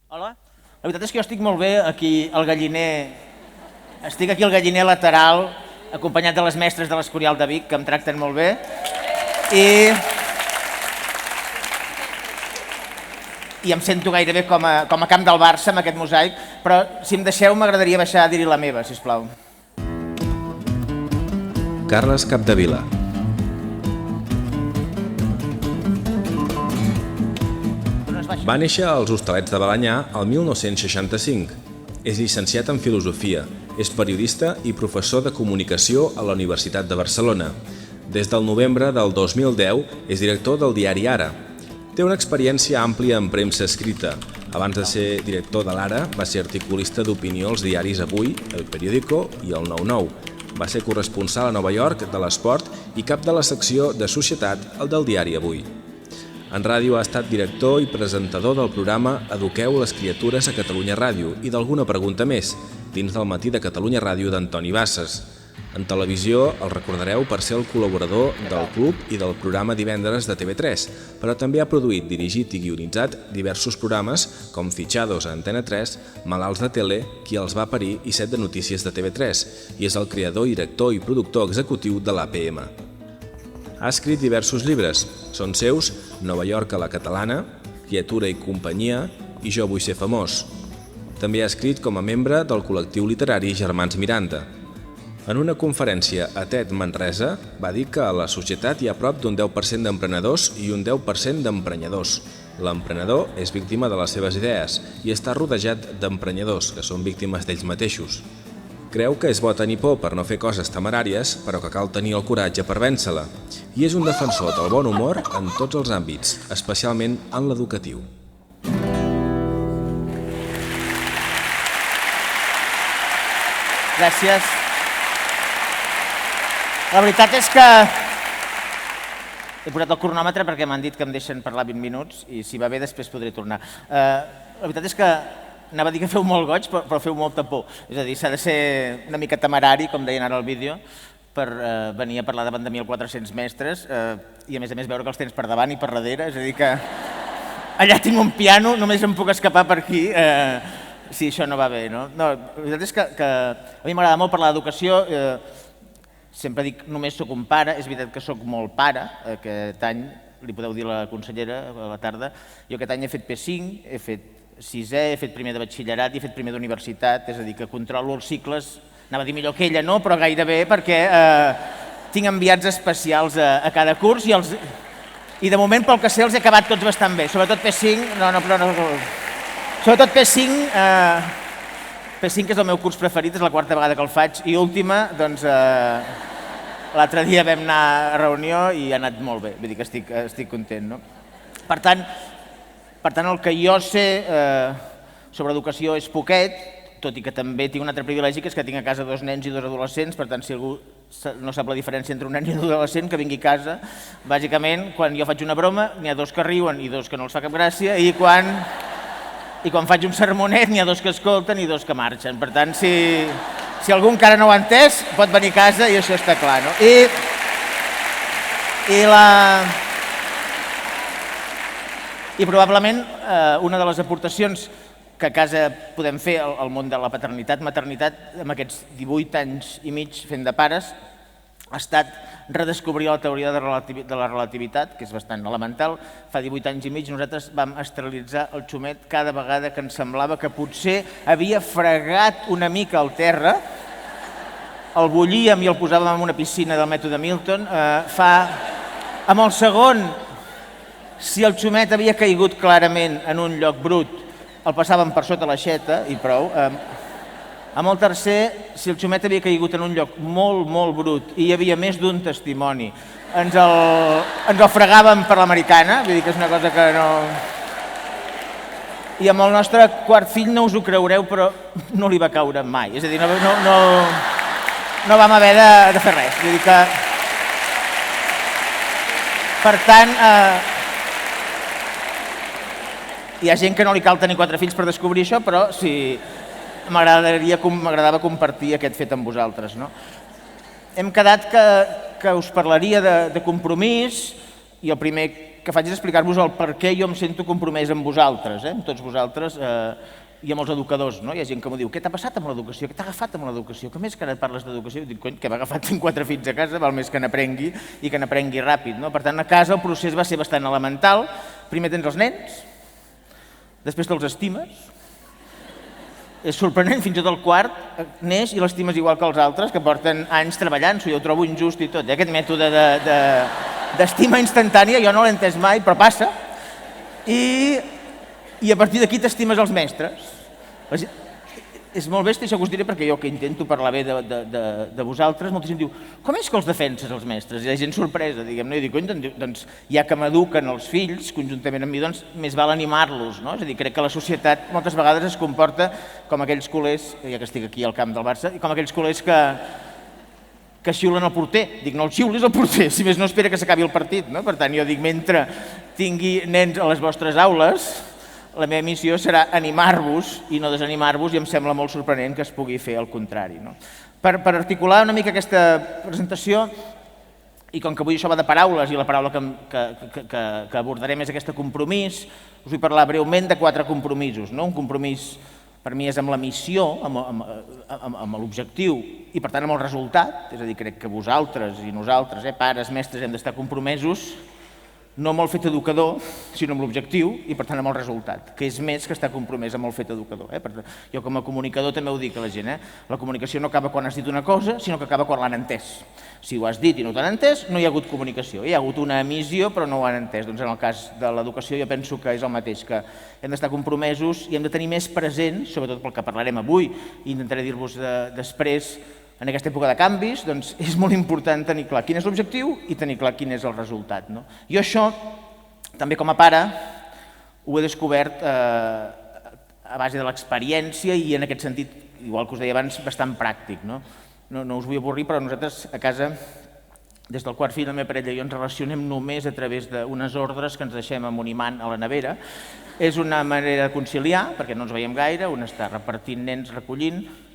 Hola. La veritat és que jo estic molt bé aquí al galliner. Estic aquí al galliner lateral, acompanyat de les mestres de l'Escorial de Vic, que em tracten molt bé. I em sento gairebé com a camp del Barça amb aquest mosaic, però si em deixeu m'agradaria baixar a dir-hi la meva, sisplau. Carles Capdevila. Va néixer als Hostalets de Balenyà el 1965. És llicenciat en Filosofia, és periodista i professor de Comunicació a la Universitat de Barcelona. Des del novembre del 2010 és director del diari Ara. Té una experiència àmplia en premsa escrita. Abans de ser director de l'Ara, va ser articulista d'opinió als diaris Avui, El Periódico i el 9-9. Va ser corresponsal a Nova York de l'esport i cap de la secció de societat, el del diari Avui. En ràdio ha estat director i presentador del programa Eduqueu les criatures a Catalunya Ràdio i d'Alguna pregunta més, dins del Matí de Catalunya Ràdio d'Antoni Bassas. En televisió el recordareu per ser el col·laborador del Club i del programa Divendres de TV3, però també ha produït, dirigit i guionitzat diversos programes com Fitxados a Antena 3, Malalts de Tele, Qui els va parir i 7 de Notícies de TV3, i és el creador, director i productor executiu de l'APM. Ha escrit diversos llibres. Són seus Nova York a la catalana, Criatura i companyia i Jo vull ser famós. També ha escrit com a membre del col·lectiu literari Germans Miranda. En una conferència a TED Manresa va dir que a la societat hi ha prop d'un 10% d'emprenedors i un 10% d'emprenyadors. L'emprenedor és víctima de les seves idees i està rodejat d'emprenyadors, que són víctimes d'ells mateixos. Creu que és bo tenir por per no fer coses temeràries, però que cal tenir el coratge per vèncer-la. I és un defensor del bon humor en tots els àmbits, especialment en l'educatiu. Gràcies. La veritat és que he posat el cronòmetre perquè m'han dit que em deixen parlar 20 minuts i si va bé després podré tornar. La veritat és que anava a dir que feu molt goig, però feu molta por. És a dir, s'ha de ser una mica temerari, com deien ara al vídeo, per venir a parlar davant de 1.400 mestres i a més veure que els tens per davant i per darrere. És a dir que allà tinc un piano, només em puc escapar per aquí si això no va bé. No, la veritat és que a mi m'agrada molt parlar d'educació. Sempre dic només soc un pare, és veritat que soc molt pare. Aquest any, li podeu dir a la consellera a la tarda, jo aquest any he fet P5, he fet 6è, he fet primer de batxillerat i he fet primer d'universitat, és a dir, que controlo els cicles, anava a dir millor que ella, no, però gairebé, perquè tinc enviats especials a cada curs i de moment, pel que sé, els he acabat tots bastant bé, sobretot P5, sobretot P5, P5 és el meu curs preferit, és la quarta vegada que el faig, i última, doncs, l'altre dia vam anar a reunió i ha anat molt bé, vull dir que estic content, no? Per tant, el que jo sé sobre educació és poquet, tot i que també tinc un altre privilegi, que és que tinc a casa 2 nens i 2 adolescents, per tant, si algú no sap la diferència entre un nen i un adolescent, que vingui a casa. Bàsicament, quan jo faig una broma, n'hi ha 2 que riuen i 2 que no els fa cap gràcia, i quan faig un sermonet n'hi ha 2 que escolten i 2 que marxen. Per tant, si algú encara no ho ha entès, pot venir a casa i això està clar, no? I probablement una de les aportacions que a casa podem fer al món de la paternitat, maternitat, amb aquests 18 anys i mig fent de pares, ha estat redescobrir la teoria de la relativitat, que és bastant elemental. Fa 18 anys i mig nosaltres vam esterilitzar el xumet cada vegada que ens semblava que potser havia fregat una mica al terra, el bullíem i el posàvem en una piscina del mètode Milton. Amb el segon, si el xumet havia caigut clarament en un lloc brut, el passàvem per sota l'aixeta i prou. Amb el tercer, si el xumet havia caigut en un lloc molt, molt brut i hi havia més d'un testimoni, ens el fregàvem per l'americana, vull dir que és una cosa que no... I amb el nostre quart fill no us ho creureu, però no li va caure mai. És a dir, no vam haver de fer res. Vull dir que... Per tant... Hi ha gent que no li cal tenir 4 fills per descobrir això, però sí, m'agradava compartir aquest fet amb vosaltres. No? Hem quedat que us parlaria de compromís i el primer que faig és explicar-vos el per què jo em sento compromès amb vosaltres, amb tots vosaltres i amb els educadors. Hi ha gent que m'ho diu, què t'ha passat amb l'educació, què t'ha agafat amb l'educació, que més que ara parles d'educació? Dic, cony, que m'ha agafat, tinc 4 fills a casa, val més que n'aprengui i que n'aprengui ràpid. Per tant, a casa el procés va ser bastant elemental. Primer tens els nens, després te'ls estimes. És sorprenent, fins i tot el quart neix i l'estimes igual que els altres, que porten anys treballant-s'ho, jo ho trobo injust i tot. Aquest mètode d'estima instantània jo no l'he entès mai, però passa. I a partir d'aquí t'estimes els mestres. És molt bèstia això que us diré, perquè jo que intento parlar bé de vosaltres, molta gent diu, com és que els defenses, els mestres? I la gent sorpresa, diguem-ne, i dic, doncs ja que m'eduquen els fills, conjuntament amb mi, doncs més val animar-los, no? És a dir, crec que la societat moltes vegades es comporta com aquells culers, ja que estic aquí al camp del Barça, com aquells culers que xiulen el porter. Dic, no el xiulis el porter, si més no espera que s'acabi el partit, no? Per tant, jo dic, mentre tingui nens a les vostres aules, la meva missió serà animar-vos i no desanimar-vos, i em sembla molt sorprenent que es pugui fer el contrari. Per articular una mica aquesta presentació, i com que avui això va de paraules i la paraula que abordarem és aquesta compromís, us vull parlar breument de 4 compromisos. Un compromís per mi és amb la missió, amb l'objectiu i per tant amb el resultat, és a dir, crec que vosaltres i nosaltres, pares, mestres, hem d'estar compromesos no amb el fet educador, sinó amb l'objectiu i, per tant, amb el resultat, que és més que estar compromès amb el fet educador. Jo, com a comunicador, també ho dic a la gent. La comunicació no acaba quan has dit una cosa, sinó que acaba quan l'han entès. Si ho has dit i no t'han entès, no hi ha hagut comunicació. Hi ha hagut una emissió, però no ho han entès. Doncs en el cas de l'educació jo penso que és el mateix, que hem d'estar compromesos i hem de tenir més present, sobretot pel que parlarem avui, i intentaré dir-vos després, en aquesta època de canvis, doncs és molt important tenir clar quin és l'objectiu i tenir clar quin és el resultat. Jo això, també com a pare, ho he descobert a base de l'experiència i en aquest sentit, igual que us deia abans, bastant pràctic. No us vull avorrir, però nosaltres a casa, des del quart fill, la meva parella i jo ens relacionem només a través d'unes ordres que ens deixem amb un imant a la nevera. És una manera de conciliar, perquè no ens veiem gaire, un està repartint nens, recollint,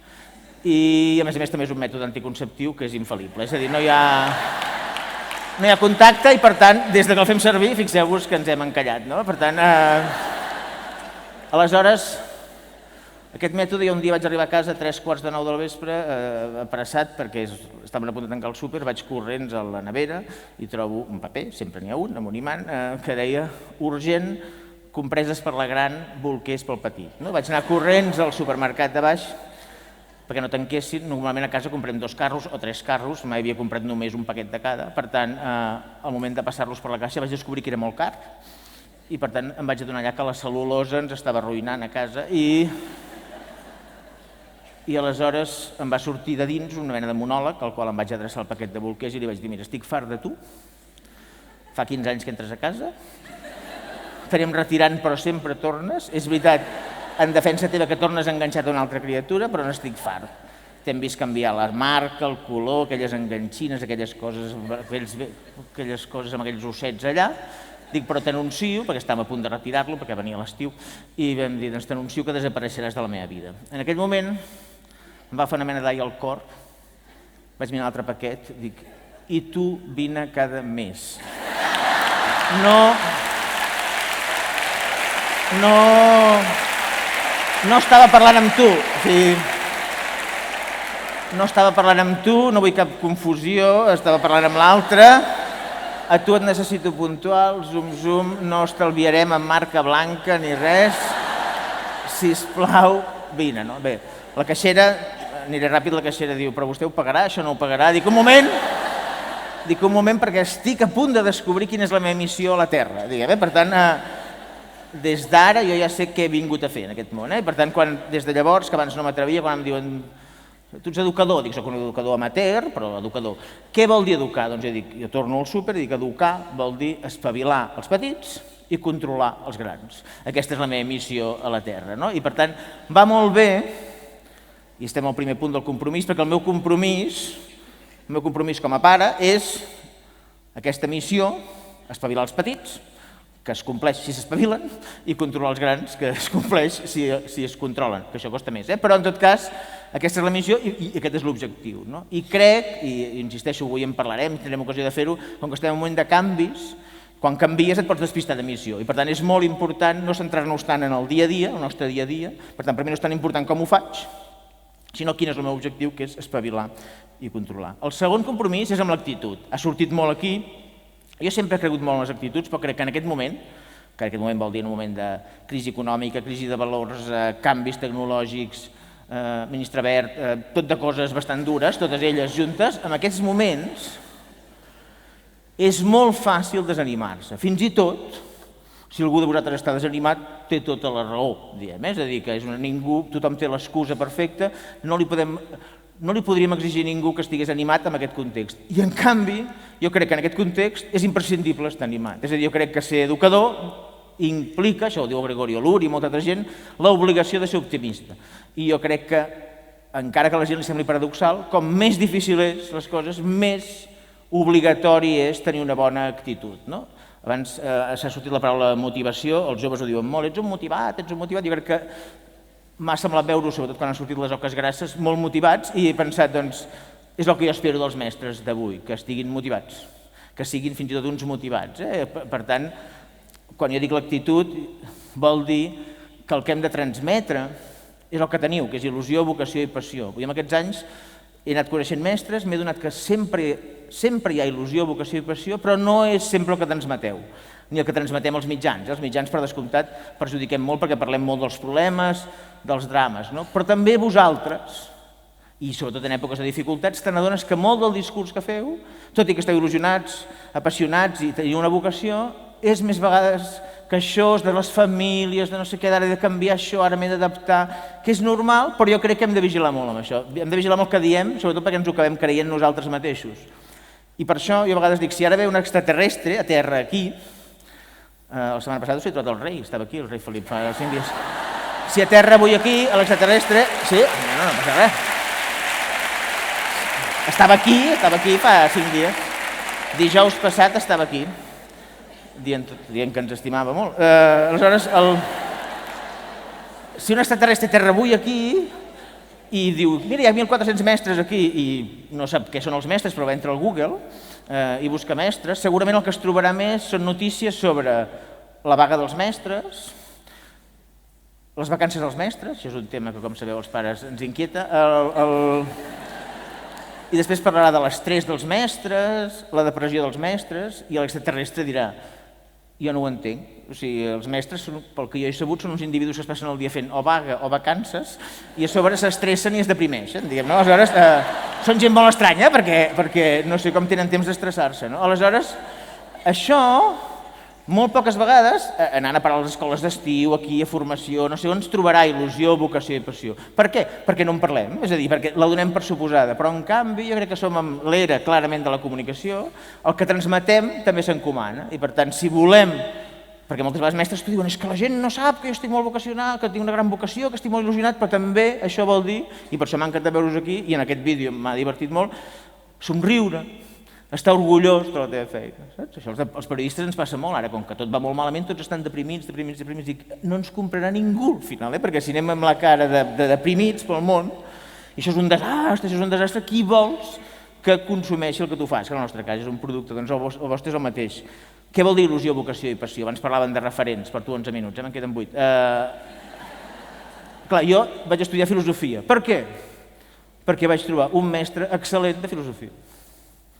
i a més també és un mètode anticonceptiu que és infal·lible, és a dir, no hi ha contacte i per tant, des que el fem servir, fixeu-vos que ens hem encallat. Per tant, aleshores, aquest mètode, jo un dia vaig arribar a casa a 3:45 del vespre, apressat perquè estaven a punt de tancar el súper, vaig corrents a la nevera i trobo un paper, sempre n'hi ha un, amb un imant, que deia urgent, compreses per la gran, bolquers pel petit. Vaig anar corrents al supermercat de baix perquè no tanquessin. Normalment a casa comprem 2 carros o 3 carros, mai havia comprat només un paquet de cada. Per tant, al moment de passar-los per la caixa vaig descobrir que era molt car i per tant em vaig adonar allà que la cel·lulosa ens estava arruïnant a casa i aleshores em va sortir de dins una mena de monòleg al qual em vaig adreçar el paquet de bolquers i li vaig dir, mira, estic fart de tu, fa 15 anys que entres a casa, t'anem retirant però sempre tornes, és veritat, en defensa teva que tornes enganxat a una altra criatura, però no estic fart. T'hem vist canviar la marca, el color, aquelles enganxines, aquelles coses amb aquells ossets allà. Dic, però t'anuncio, perquè estàvem a punt de retirar-lo, perquè venia l'estiu, i vam dir, doncs t'anuncio que desapareixeràs de la meva vida. En aquell moment em va fer una mena d'aire al cor, vaig mirar l'altre paquet, dic, i tu vine cada mes. No estava parlant amb tu, no vull cap confusió, estava parlant amb l'altre, a tu et necessito puntual, zoom, no estalviarem en marca blanca ni res, sisplau, vine. Bé, la caixera, aniré ràpid, la caixera diu, però vostè ho pagarà, això no ho pagarà, dic un moment perquè estic a punt de descobrir quina és la meva missió a la Terra, per tant, des d'ara jo ja sé què he vingut a fer en aquest món. Per tant, des de llavors, que abans no m'atrevia, quan em diuen tu ets educador, dic, soc un educador amateur, però educador. Què vol dir educar? Doncs jo torno al súper i dic, educar vol dir espavilar els petits i controlar els grans. Aquesta és la meva missió a la Terra. I per tant, va molt bé, i estem al primer punt del compromís, perquè el meu compromís com a pare és aquesta missió, espavilar els petits, que es compleix si s'espavilen, i controlar els grans, que es compleix si es controlen, que això costa més. Però, en tot cas, aquesta és la missió i aquest és l'objectiu. I crec, i insisteixo, avui en parlarem, tindrem ocasió de fer-ho, com que estem en un moment de canvis, Quan canvies et pots despistar de missió i per tant és molt important no centrar-nos tant en el dia a dia, el nostre dia a dia, per tant per mi no és tan important com ho faig, sinó quin és el meu objectiu, que és espavilar i controlar. El segon compromís és amb l'actitud. Ha sortit molt aquí. Jo sempre he cregut molt en les actituds, però crec que en aquest moment vol dir en un moment de crisi econòmica, crisi de valors, canvis tecnològics, ministre Wert, tot de coses bastant dures, totes elles juntes, en aquests moments és molt fàcil desanimar-se. Fins i tot, si algú de vosaltres està desanimat, té tota la raó, diem. És a dir, que ningú, tothom té l'excusa perfecta, no li podríem exigir a ningú que estigués animat en aquest context. I en canvi, jo crec que en aquest context és imprescindible estar animat. És a dir, jo crec que ser educador implica, això ho diu Gregorio Lur i molta altra gent, l'obligació de ser optimista. I jo crec que, encara que a la gent li sembli paradoxal, com més difícil és les coses, més obligatori és tenir una bona actitud. Abans s'ha sortit la paraula motivació, els joves ho diuen molt, ets un motivat, jo crec que m'ha semblat veure-ho, sobretot quan han sortit les oques grasses, molt motivats, i he pensat, doncs, és el que jo espero dels mestres d'avui, que estiguin motivats, que siguin fins i tot uns motivats. Per tant, quan jo dic l'actitud, vol dir que el que hem de transmetre és el que teniu, que és il·lusió, vocació i passió. I en aquests anys he anat coneixent mestres, m'he adonat que sempre hi ha il·lusió, vocació i passió, però no és sempre el que transmeteu, ni el que transmetem els mitjans. Els mitjans, per descomptat, perjudiquem molt perquè parlem molt dels problemes, dels drames, però també vosaltres, i sobretot en èpoques de dificultats, te n'adones que molt del discurs que feu, tot i que esteu il·lusionats, apassionats i teniu una vocació, és més vegades que això és de les famílies, de no sé què, ara he de canviar això, ara m'he d'adaptar, que és normal, però jo crec que hem de vigilar molt amb això. Hem de vigilar molt el que diem, sobretot perquè ens ho acabem creient nosaltres mateixos. I per això jo a vegades dic, si ara ve un extraterrestre a terra aquí, la setmana passada us he trobat el rei, estava aquí, el rei Felip, fa 5 dies. Si a terra avui aquí, l'extraterrestre... Sí, no passa res. Estava aquí fa 5 dies. Dijous passat estava aquí, dient que ens estimava molt. Aleshores, si un extraterrestre terra avui aquí i diu, mira, hi ha 1.400 mestres aquí, i no sap què són els mestres, però va entrar al Google i busca mestres, segurament el que es trobarà més són notícies sobre la vaga dels mestres, les vacances dels mestres, això és un tema que, com sabeu, els pares ens inquieta, i després parlarà de l'estrès dels mestres, la depressió dels mestres, i l'extraterrestre dirà, jo no ho entenc. O sigui, els mestres, pel que jo he sabut, són uns individus que es passen el dia fent o vaga o vacances i a sobre s'estressen i es deprimeixen, diguem, no? Aleshores, són gent molt estranya perquè no sé com tenen temps d'estressar-se, no? Aleshores, això, molt poques vegades, anant a parar a les escoles d'estiu, aquí a formació, no sé on, es trobarà il·lusió, vocació i passió. Per què? Perquè no en parlem, és a dir, perquè la donem per suposada, però en canvi jo crec que som en l'era clarament de la comunicació, el que transmetem també s'encomana, i per tant, si volem, perquè moltes vegades mestres t'ho diuen, és que la gent no sap que jo estic molt vocacional, que tinc una gran vocació, que estic molt il·lusionat, però també això vol dir, i per això m'ha encantat veure-us aquí, i en aquest vídeo m'ha divertit molt, somriure, estar orgullós de la teva feina. Això als periodistes ens passa molt, ara com que tot va molt malament, tots estan deprimits, dic, no ens comprarà ningú al final, perquè si anem amb la cara de deprimits pel món, i això és un desastre, qui vols que consumeixi el que tu fas, que en el nostre cas és un producte, doncs el vostre és el mateix. Què vol dir il·lusió, vocació i passió? Abans parlaven de referents, per tu 11 minuts, me'n queden 8. Clar, jo vaig estudiar filosofia. Per què? Perquè vaig trobar un mestre excel·lent de filosofia.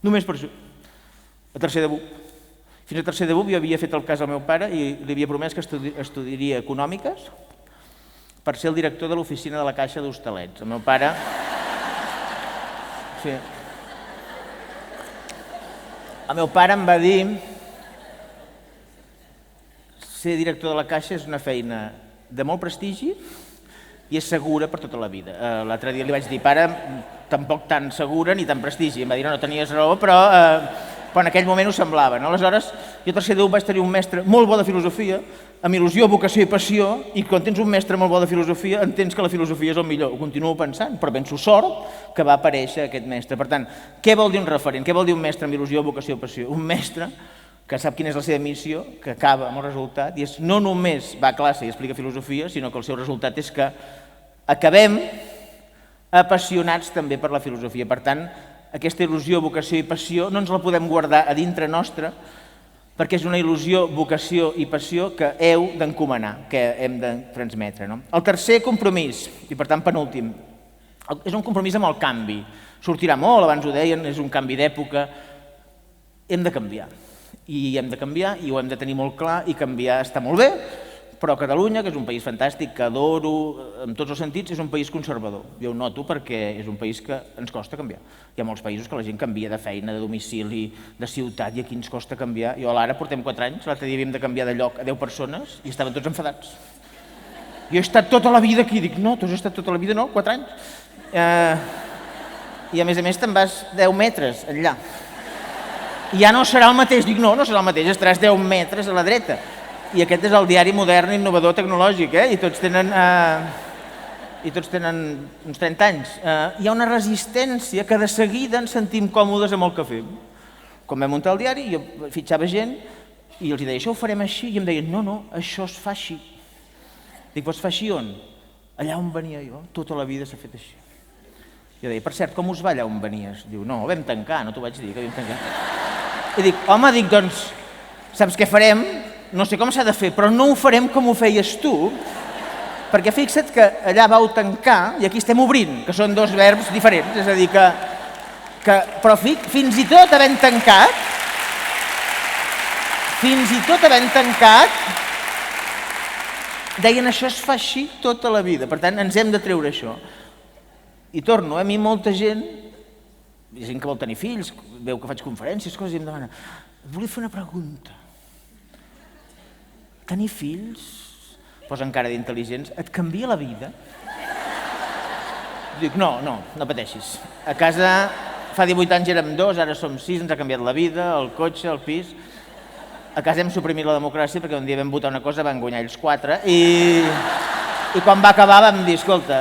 Només per això. A tercer de BUP. Fins a tercer de BUP jo havia fet el cas al meu pare i li havia promès que estudiaria econòmiques per ser el director de l'oficina de la Caixa d'Hostalets. El meu pare... Sí. El meu pare em va dir ser director de la Caixa és una feina de molt prestigi i és segura per tota la vida. L'altre dia li vaig dir, pare, tampoc tan segura ni tan prestigi. Em va dir, no tenies raó, però en aquell moment ho semblava. Aleshores, jo a tercer de vaig tenir un mestre molt bo de filosofia, amb il·lusió, vocació i passió, i quan tens un mestre molt bo de filosofia, entens que la filosofia és el millor. Ho continuo pensant, però penso sort que va aparèixer aquest mestre. Per tant, què vol dir un referent? Què vol dir un mestre amb il·lusió, vocació i passió? Un mestre que sap quina és la seva missió, que acaba amb el resultat, i és no només va a classe i explica filosofia, sinó que el seu resultat és que acabem apassionats també per la filosofia. Per tant, aquesta il·lusió, vocació i passió no ens la podem guardar a dintre nostre perquè és una il·lusió, vocació i passió que heu d'encomanar, que hem de transmetre. El tercer compromís, i per tant penúltim, és un compromís amb el canvi. Sortirà molt, abans ho deien, és un canvi d'època. Hem de canviar. I hem de canviar, i ho hem de tenir molt clar, i canviar està molt bé, però Catalunya, que és un país fantàstic, que adoro en tots els sentits, és un país conservador. Jo ho noto perquè és un país que ens costa canviar. Hi ha molts països que la gent canvia de feina, de domicili, de ciutat, i aquí ens costa canviar. Jo a l'Ara portem 4 anys, l'altre dia havíem de canviar de lloc a 10 persones i estaven tots enfadats. Jo he estat tota la vida aquí, dic, no, tu has estat tota la vida, no, 4 anys. I a més te'n vas 10 metres enllà. I ja no serà el mateix, dic, no serà el mateix, estaràs 10 metres a la dreta. I aquest és el diari modern, innovador, tecnològic, i tots tenen uns 30 anys. Hi ha una resistència que de seguida ens sentim còmodes amb el que fem. Quan vam muntar el diari, jo fitxava gent i els deia, això ho farem així, i em deien, no, això es fa així. Dic, però es fa així on? Allà on venia jo, tota la vida s'ha fet així. Jo deia, per cert, com us va allà on venies? Diu, no, vam tancar, no t'ho vaig dir, que vam tancar. I dic, home, doncs, saps què farem? No sé com s'ha de fer, però no ho farem com ho feies tu, perquè fixa't que allà vau tancar i aquí estem obrint, que són 2 verbs diferents, és a dir que però fins i tot havent tancat, deien això es fa així tota la vida, per tant ens hem de treure això. I torno, a mi molta gent, hi ha gent que vol tenir fills, veu que faig conferències, coses, i em demana, volia fer una pregunta. Tenir fills, posen cara d'intel·ligents, et canvia la vida? Dic, no pateixis. A casa fa 18 anys érem 2, ara som 6, ens ha canviat la vida, el cotxe, el pis. A casa hem suprimit la democràcia perquè un dia vam votar una cosa, van guanyar ells 4, i quan va acabar vam dir, escolta,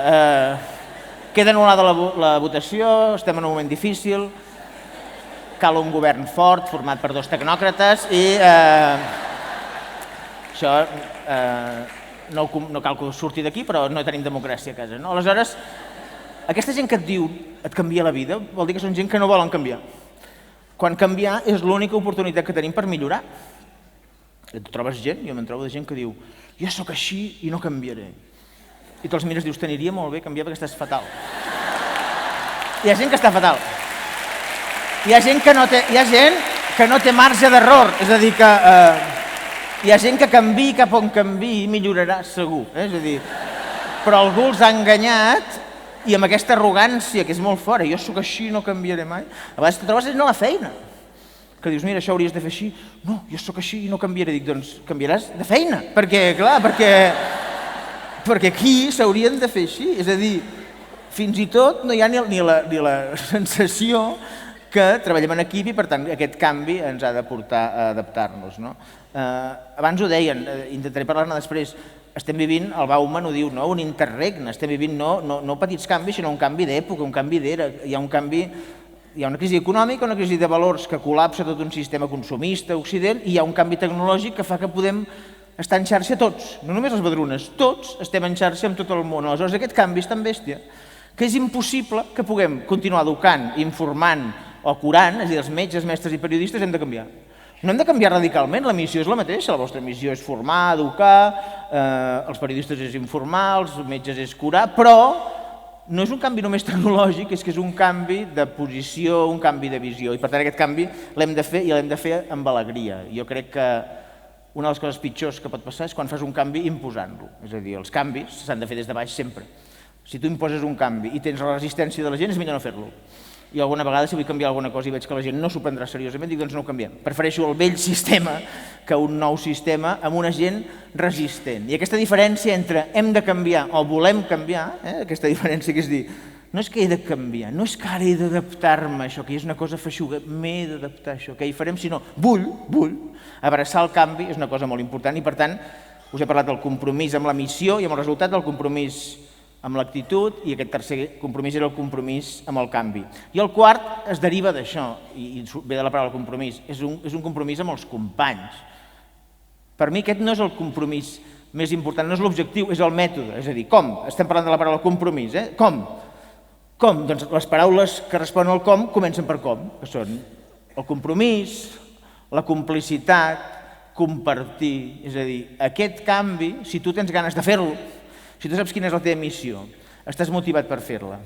queda anul·lada la votació, estem en un moment difícil, cal un govern fort, format per 2 tecnòcrates, i això no cal que surti d'aquí, però no tenim democràcia a casa. Aleshores, aquesta gent que et diu et canvia la vida, vol dir que són gent que no volen canviar. Quan canviar és l'única oportunitat que tenim per millorar. Et trobes gent, jo me'n trobo de gent que diu jo sóc així i no canviaré. I te'ls mires i dius, t'aniria molt bé canviar perquè estàs fatal. Hi ha gent que està fatal. Hi ha gent que no té marge d'error, és a dir que hi ha gent que canviï cap on canviï millorarà segur, és a dir, però algú els ha enganyat i amb aquesta arrogància que és molt fora, jo sóc així i no canviaré mai, a vegades te trobes a la feina, que dius, mira, això hauries de fer així, no, jo sóc així i no canviaré, dic, doncs canviaràs de feina, perquè aquí s'haurien de fer així, és a dir, fins i tot no hi ha ni la sensació que treballem en equip i per tant aquest canvi ens ha de portar a adaptar-nos. Abans ho deien, intentaré parlar-ne després, estem vivint, el Bauman ho diu, un interregne, estem vivint no petits canvis, sinó un canvi d'època, un canvi d'era, hi ha una crisi econòmica, una crisi de valors que col·lapsa tot un sistema consumista, occident, i hi ha un canvi tecnològic que fa que podem estar en xarxa tots, no només les badrunes, tots estem en xarxa amb tot el món. Aleshores aquest canvi és tan bèstia que és impossible que puguem continuar educant, informant o curant, és a dir, els metges, mestres i periodistes hem de canviar. No hem de canviar radicalment, la missió és la mateixa, la vostra missió és formar, educar, els periodistes és informar, els metges és curar, però no és un canvi només tecnològic, és que és un canvi de posició, un canvi de visió, i per tant aquest canvi l'hem de fer i l'hem de fer amb alegria. Jo crec que una de les coses pitjors que pot passar és quan fas un canvi imposant-lo, és a dir, els canvis s'han de fer des de baix sempre. Si tu imposes un canvi i tens la resistència de la gent és millor no fer-lo. I alguna vegada si vull canviar alguna cosa i veig que la gent no s'ho prendrà seriosament, dic doncs no ho canviem. Prefereixo el vell sistema que un nou sistema amb una gent resistent. I aquesta diferència entre hem de canviar o volem canviar, aquesta diferència que és dir, no és que he de canviar, no és que ara he d'adaptar-me a això, que és una cosa feixuga, m'he d'adaptar a això, què hi farem, sinó vull, abraçar el canvi és una cosa molt important i per tant us he parlat del compromís amb la missió i amb el resultat del compromís amb l'actitud, i aquest tercer compromís era el compromís amb el canvi. I el quart es deriva d'això, i ve de la paraula compromís, és un compromís amb els companys. Per mi aquest no és el compromís més important, no és l'objectiu, és el mètode, és a dir, com? Estem parlant de la paraula compromís, com? Com? Doncs les paraules que responen al com comencen per com, que són el compromís, la complicitat, compartir, és a dir, aquest canvi, si tu tens ganes de fer-lo, si tu saps quina és la teva missió, estàs motivat per fer-la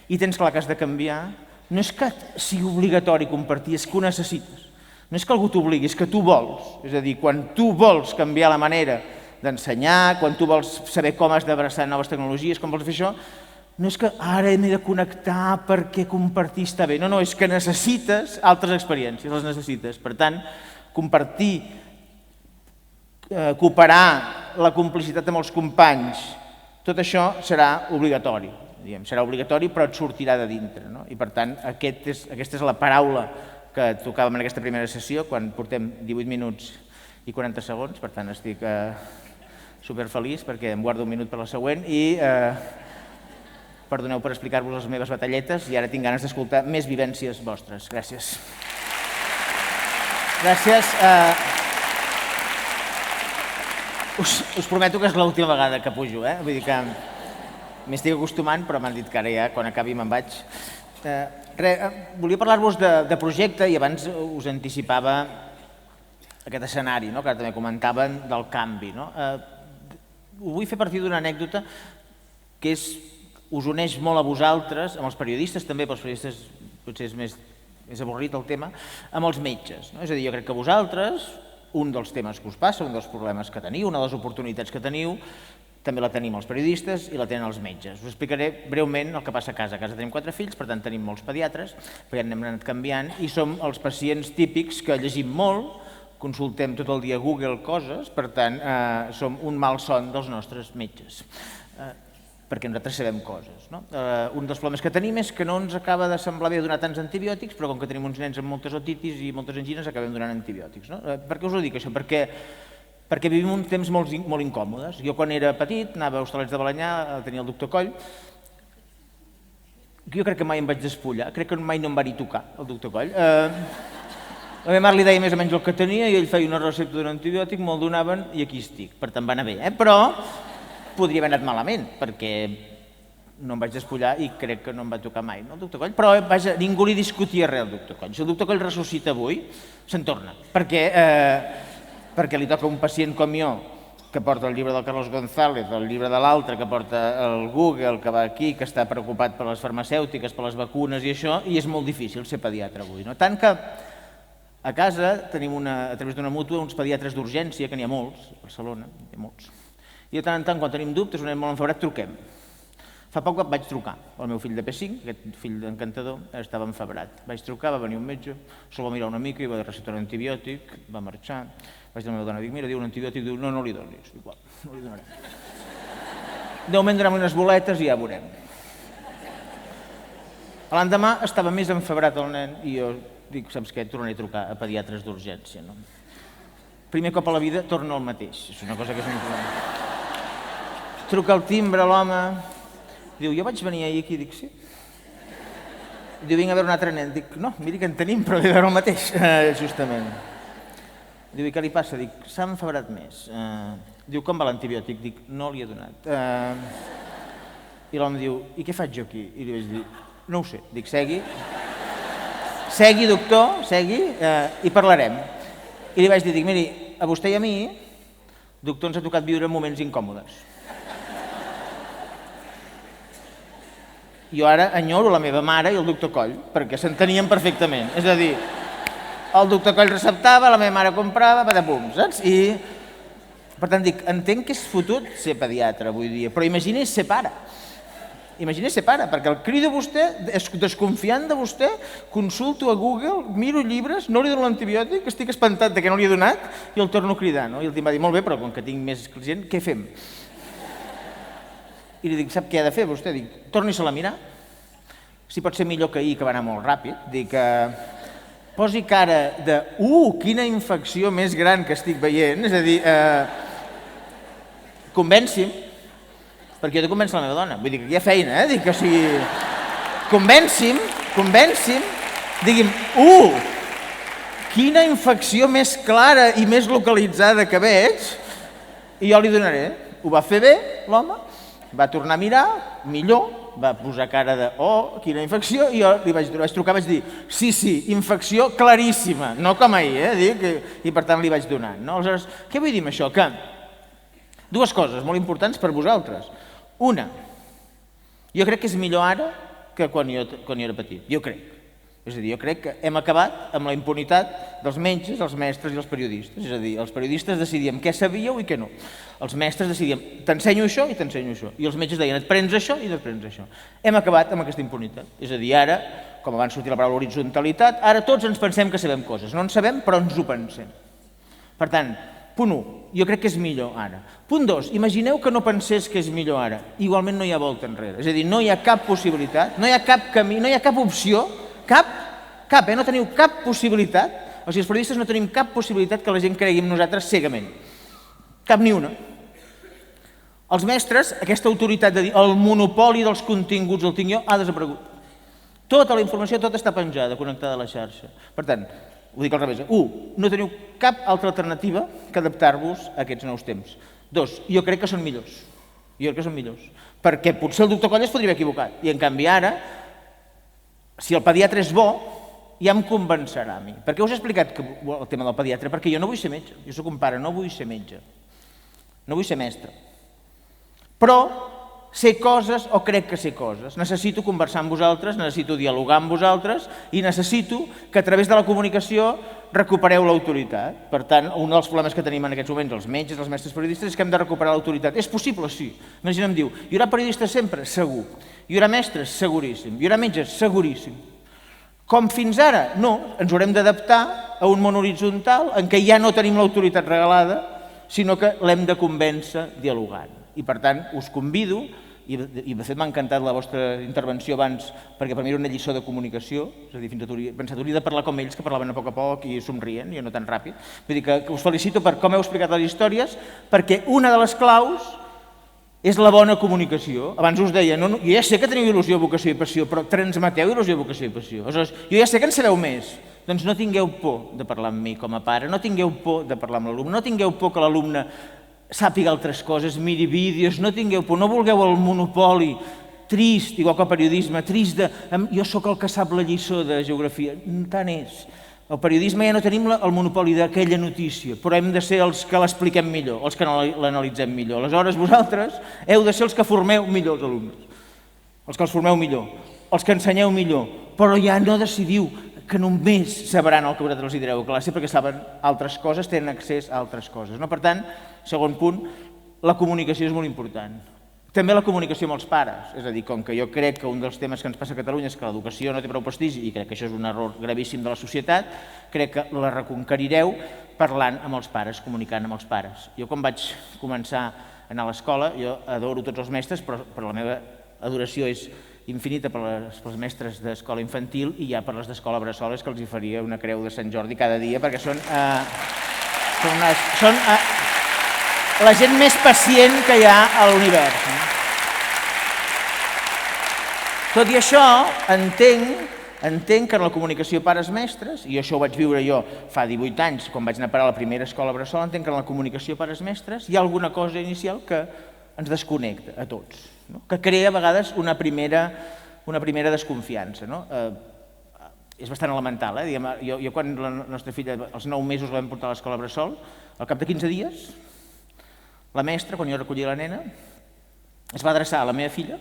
i tens clar que has de canviar, no és que sigui obligatori compartir, és que ho necessites. No és que algú t'obligui, és que tu vols. És a dir, quan tu vols canviar la manera d'ensenyar, quan tu vols saber com has d'abraçar noves tecnologies, com vols fer això, no és que ara m'he de connectar perquè compartir està bé. No, és que necessites altres experiències, les necessites. Per tant, compartir, cooperar, la complicitat amb els companys, tot això serà obligatori. Serà obligatori, però et sortirà de dintre. I per tant, aquesta és la paraula que tocàvem en aquesta primera sessió, quan portem 18 minuts i 40 segons, per tant estic superfeliç perquè em guardo un minut per la següent i perdoneu per explicar-vos les meves batalletes i ara tinc ganes d'escoltar més vivències vostres. Gràcies. Gràcies. Us prometo que és l'última vegada que pujo, vull dir que m'hi estic acostumant, però m'han dit que ara ja, quan acabi me'n vaig. Volia parlar-vos de projecte i abans us anticipava aquest escenari, que ara també comentaven, del canvi. Ho vull fer a partir d'una anècdota que us uneix molt a vosaltres, amb els periodistes també, però els periodistes potser és més avorrit el tema, amb els metges. És a dir, jo crec que vosaltres, un dels temes que us passa, un dels problemes que teniu, una de les oportunitats que teniu, també la tenim els periodistes i la tenen els metges. Us explicaré breument el que passa a casa. A casa tenim 4 fills, per tant tenim molts pediatres, però ja anem anat canviant, i som els pacients típics que llegim molt, consultem tot el dia a Google coses, per tant som un malson dels nostres metges, perquè nosaltres sabem coses. Un dels problemes que tenim és que no ens acaba de semblar bé donar tants antibiòtics, però com que tenim uns nens amb moltes otitis i moltes angines, acabem donant antibiòtics. Per què us ho dic, això? Perquè vivim uns temps molt incòmodes. Jo quan era petit anava a Hostalets de Balenyà, tenia el doctor Coll, jo crec que mai em vaig despullar, crec que mai no em va ni tocar el doctor Coll. La meva mare li deia més o menys el que tenia i ell feia una recepta d'un antibiòtic, me'l donaven i aquí estic. Per tant va anar bé, però podria haver anat malament, perquè no em vaig despullar i crec que no em va tocar mai el doctor Coll. Però vaja, ningú li discutia res al doctor Coll. Si el doctor Coll ressuscita avui, se'n torna, perquè li toca un pacient com jo, que porta el llibre del Carlos González, el llibre de l'altre, que porta el Google, que va aquí, que està preocupat per les farmacèutiques, per les vacunes i això, i és molt difícil ser pediatre avui. Tant que a casa tenim, a través d'una mútua, uns pediatres d'urgència, que n'hi ha molts, a Barcelona, n'hi ha molts, i de tant en tant, quan tenim dubtes, un nen molt enfebrat, truquem. Fa poc vaig trucar al meu fill de P5, aquest fill encantador, estava enfebrat. Vaig trucar, va venir un metge, se'l va mirar una mica i va receptar un antibiòtic, va marxar. Vaig dir a la meva dona, dic, mira, diu un antibiòtic, diu, no li donis. Dic, no li donaré. De moment donarem unes boletes i ja veurem. L'endemà estava més enfebrat el nen i jo dic, saps què, tornaré a trucar a pediatres d'urgència. Primer cop a la vida torno al mateix, és una cosa que és un problema. Truca al timbre l'home, diu, jo vaig venir ahir aquí, dic, sí. Diu, vinc a veure un altre nen, dic, no, miri que en tenim, però ve a veure el mateix, justament. Diu, i què li passa? Dic, s'ha enfebrat més. Diu, com va l'antibiòtic? Dic, no li he donat. I l'home diu, i què faig jo aquí? I li vaig dir, no ho sé. Dic, segui. Segui, doctor, segui, i parlarem. I li vaig dir, dic, miri, a vostè i a mi, doctor, ens ha tocat viure moments incòmodes. Jo ara enyoro la meva mare i el doctor Coll, perquè s'entenien perfectament. És a dir, el doctor Coll receptava, la meva mare comprava, patapum, saps? I, per tant, dic, entenc que és fotut ser pediatre avui dia, però imagina't ser pare. Imagina't ser pare, perquè el crido a vostè, desconfiant de vostè, consulto a Google, miro llibres, no li dono l'antibiòtic, estic espantat que no li he donat i el torno a cridar. I el tio em va dir, molt bé, però com que tinc més gent, què fem? I li dic, sap què ha de fer vostè? Dic, torni-se'l a mirar. Si pot ser millor que ahir, que va anar molt ràpid. Dic, posi cara de, quina infecció més gran que estic veient. És a dir, convenci'm, perquè jo he de convèncer la meva dona. Vull dir que aquí hi ha feina, Dic, o sigui, convenci'm, digui'm, quina infecció més clara i més localitzada que veig, i jo li donaré. Ho va fer bé, l'home. Va tornar a mirar, millor, va posar cara de oh, quina infecció, i jo li vaig trucar, vaig dir sí, infecció claríssima, no com ahir, i per tant li vaig donar. Aleshores, què vull dir amb això? Que dues coses molt importants per vosaltres. Una, jo crec que és millor ara que quan jo era petit, jo crec. És a dir, jo crec que hem acabat amb la impunitat dels metges, els mestres i els periodistes. És a dir, els periodistes decidíem què sabíeu i què no. Els mestres decidíem, t'ensenyo això i t'ensenyo això. I els metges deien, et prens això i et prens això. Hem acabat amb aquesta impunitat. És a dir, ara, com abans sortia la paraula horitzontalitat, ara tots ens pensem que sabem coses. No en sabem, però ens ho pensem. Per tant, punt 1, jo crec que és millor ara. Punt 2, imagineu que no pensés que és millor ara. Igualment no hi ha volta enrere. És a dir, no hi ha cap possibilitat, no hi ha cap camí, no hi ha cap opció, no teniu cap possibilitat, o sigui, els periodistes no tenim cap possibilitat que la gent cregui en nosaltres cegament. Cap ni una. Els mestres, aquesta autoritat de dir el monopoli dels continguts el tinc jo, ha desaparegut. Tota la informació, tot està penjada, connectada a la xarxa. Per tant, ho dic al revés. 1, no teniu cap altra alternativa que adaptar-vos a aquests nous temps. 2, jo crec que són millors. Perquè potser el doctor Coll es podria haver equivocat. I en canvi ara, si el pediatre és bo, ja em convencerà a mi. Per què us he explicat el tema del pediatre? Perquè jo no vull ser metge. Jo soc un pare, no vull ser metge. No vull ser mestre. Però sé coses o crec que sé coses. Necessito conversar amb vosaltres, necessito dialogar amb vosaltres i necessito que a través de la comunicació recupereu l'autoritat. Per tant, un dels problemes que tenim en aquests moments els metges, els mestres periodistes, és que hem de recuperar l'autoritat. És possible? Sí. Imagina, em diu, hi haurà periodistes sempre? Segur. Hi haurà mestres? Seguríssim. Hi haurà metges? Seguríssim. Com fins ara? No. Ens haurem d'adaptar a un món horitzontal en què ja no tenim l'autoritat regalada, sinó que l'hem de convèncer dialogant. I per tant, us convido, i de fet m'ha encantat la vostra intervenció abans, perquè per mi era una lliçó de comunicació, és a dir, fins i tot he pensat, hauria de parlar com ells, que parlaven a poc i somrient, jo no tan ràpid. Vull dir que us felicito per com heu explicat les històries, perquè una de les claus és la bona comunicació. Abans us deia, jo ja sé que teniu il·lusió, vocació i passió, però transmeteu il·lusió, vocació i passió. Aleshores, jo ja sé que en sabeu més, doncs no tingueu por de parlar amb mi com a pare, no tingueu por de parlar amb l'alumne, no tingueu por que l'alumne sàpiga altres coses, miri vídeos, no tingueu por, no vulgueu el monopoli trist, igual que el periodisme, trist de jo sóc el que sap la lliçó de geografia. Tant és. El periodisme ja no tenim el monopoli d'aquella notícia, però hem de ser els que l'expliquem millor, els que l'analitzem millor. Aleshores, vosaltres heu de ser els que formeu millor els alumnes, els que els formeu millor, els que ensenyeu millor, però ja no decidiu que només sabran el que vosaltres els direu a classe perquè saben altres coses, tenen accés a altres coses. Per tant, segon punt, la comunicació és molt important. També la comunicació amb els pares, és a dir, com que jo crec que un dels temes que ens passa a Catalunya és que l'educació no té prou prestigi i crec que això és un error gravíssim de la societat, crec que la reconquerireu parlant amb els pares, comunicant amb els pares. Jo quan vaig començar a anar a l'escola, jo adoro tots els mestres, però la meva adoració és infinita pels mestres d'escola infantil i ja per les d'escola bressoles que els hi faria una creu de Sant Jordi cada dia perquè són la gent més pacient que hi ha a l'univers. Tot i això, entenc que en la comunicació pares-mestres, i això ho vaig viure jo fa 18 anys, quan vaig anar a parar a la primera escola bressol, entenc que en la comunicació pares-mestres hi ha alguna cosa inicial que ens desconnecta a tots, que crea a vegades una primera desconfiança. És bastant elemental. Jo quan la nostra filla, als 9 mesos, la vam portar a l'escola bressol, al cap de 15 dies, la mestra, quan jo recollia la nena, es va adreçar a la meva filla,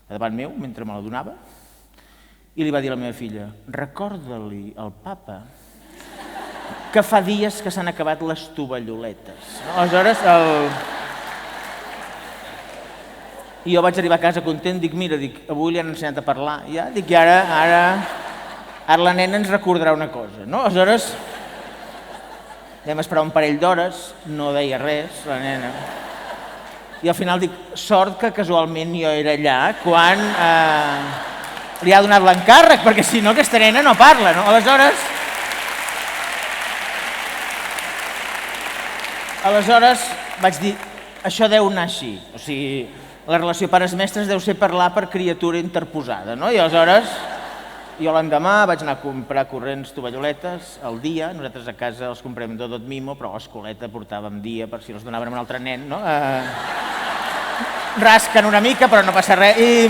a davant meu, mentre me la donava, i li va dir a la meva filla, recorda-li al papa que fa dies que s'han acabat les tovalloletes. Aleshores, i jo vaig arribar a casa content, dic, mira, avui li han ensenyat a parlar, ja, dic, i ara la nena ens recordarà una cosa, no? Aleshores, vam esperar un parell d'hores, no deia res, la nena. I al final dic, sort que casualment jo era allà quan li ha donat l'encàrrec, perquè si no aquesta nena no parla, no? Aleshores vaig dir, això deu anar així, o sigui, la relació pares-mestres deu ser parlar per criatura interposada, no? I aleshores, jo l'endemà vaig anar a comprar corrents tovalloletes al dia, nosaltres a casa els comprem Dodot Mimo, però a l'escoleta portàvem dia per si els donàvem a un altre nen, no? rasquen una mica, però no passa res. I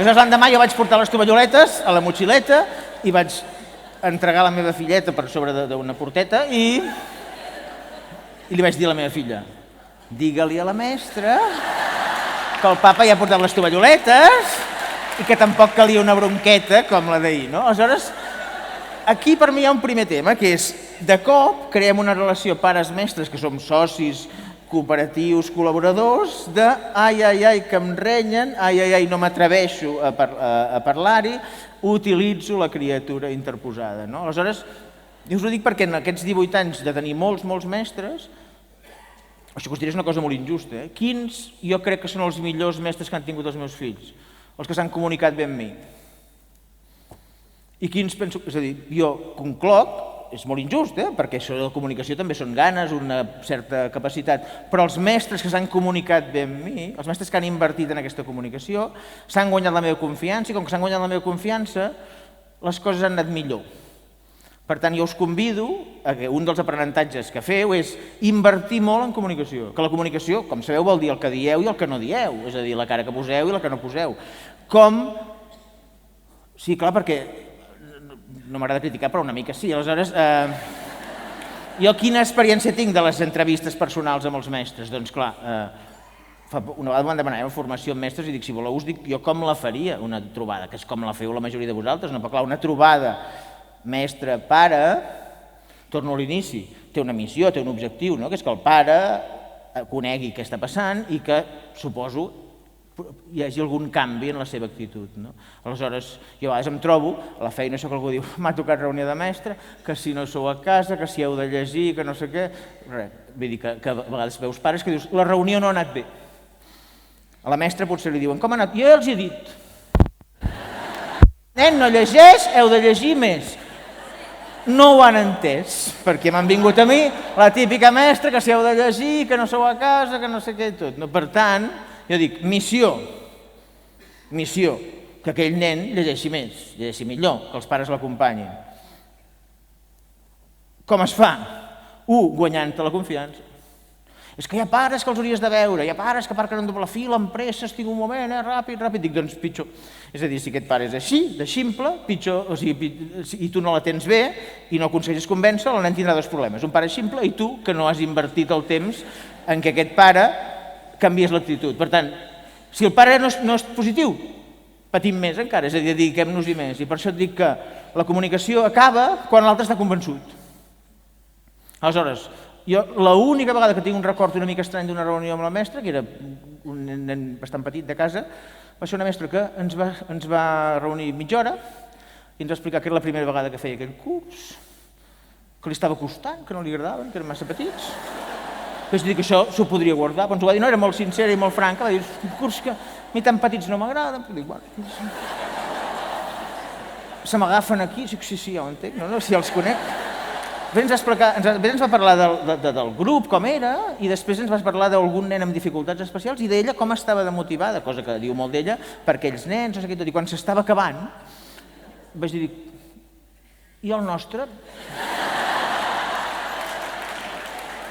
llavors l'endemà jo vaig portar les tovalloletes a la motxileta i vaig entregar la meva filleta per sobre d'una porteta i li vaig dir a la meva filla: digue-li a la mestra que el papa ja ha portat les tovalloletes i que tampoc calia una bronqueta com la d'ahir, no? Aleshores, aquí per mi hi ha un primer tema, que és, de cop, creem una relació pares-mestres, que som socis, cooperatius, col·laboradors, de ai, ai, ai, que em renyen, ai, ai, ai, no m'atreveixo a parlar-hi, utilitzo la criatura interposada, no? Aleshores, jo us ho dic perquè en aquests 18 anys de tenir molts mestres, això que us diré és una cosa molt injusta, quins jo crec que són els millors mestres que han tingut els meus fills? Els que s'han comunicat bé amb mi. I quins penso... És a dir, jo concloc, és molt injust, perquè això de la comunicació també són ganes, una certa capacitat, però els mestres que s'han comunicat bé amb mi, els mestres que han invertit en aquesta comunicació, s'han guanyat la meva confiança i com que s'han guanyat la meva confiança, les coses han anat millor. Per tant, jo us convido a que un dels aprenentatges que feu és invertir molt en comunicació, que la comunicació, com sabeu, vol dir el que dieu i el que no dieu, és a dir, la cara que poseu i la que no poseu. Com... Sí, clar, perquè no m'agrada criticar, però una mica sí. Aleshores, jo quina experiència tinc de les entrevistes personals amb els mestres? Doncs clar, una vegada m'han demanat formació amb mestres i dic, si voleu us dic jo com la faria una trobada, que és com la feu la majoria de vosaltres, no? Però clar, una trobada mestre-pare, torno a l'inici, té una missió, té un objectiu, que és que el pare conegui què està passant i que, suposo, hi hagi algun canvi en la seva actitud. Aleshores, jo a vegades em trobo, a la feina això que algú diu, m'ha tocat reunió de mestre, que si no sou a casa, que si heu de llegir, que no sé què... Vull dir que a vegades veus pares que dius, la reunió no ha anat bé. A la mestra potser li diuen, com ha anat? Jo ja els he dit. Nen, no llegeix, heu de llegir més. No ho han entès, perquè m'han vingut a mi la típica mestra que si heu de llegir, que no sou a casa, que no sé què i tot. Per tant, jo dic, missió, que aquell nen llegeixi més, llegeixi millor, que els pares l'acompanyin. Com es fa? Guanyant-te la confiança. És que hi ha pares que els hauries de veure, hi ha pares que aparquen en doble fila, amb pressa, estic un moment, ràpid, dic, doncs pitjor. És a dir, si aquest pare és així, de ximple, pitjor, o sigui, i tu no la tens bé i no aconsegueixes convèncer, el nen tindrà dos problemes. Un pare ximple i tu, que no has invertit el temps en què aquest pare canvies l'actitud. Per tant, si el pare no és positiu, patim més encara, és a dir, dediquem-nos-hi més. I per això et dic que la comunicació acaba quan l'altre està convençut. Aleshores, jo l'única vegada que tinc un record una mica estrany d'una reunió amb la mestra, que era un nen bastant petit de casa, va ser una mestra que ens va reunir mitja hora i ens va explicar que era la primera vegada que feia aquell curs, que li estava costant, que no li agradaven, que eren massa petits. Vaig dir que això s'ho podria guardar, però ens ho va dir, no, era molt sincera i molt franca, va dir, un curs que a mi tan petits no m'agraden, dic, bueno, se m'agafen aquí, sí, ja ho entenc, no, si els conec. Bé ens va parlar del grup, com era, i després ens va parlar d'algun nen amb dificultats especials i d'ella com estava de motivada, cosa que diu molt d'ella, per aquells nens, no sé què, tot. I quan s'estava acabant, vaig dir, i el nostre?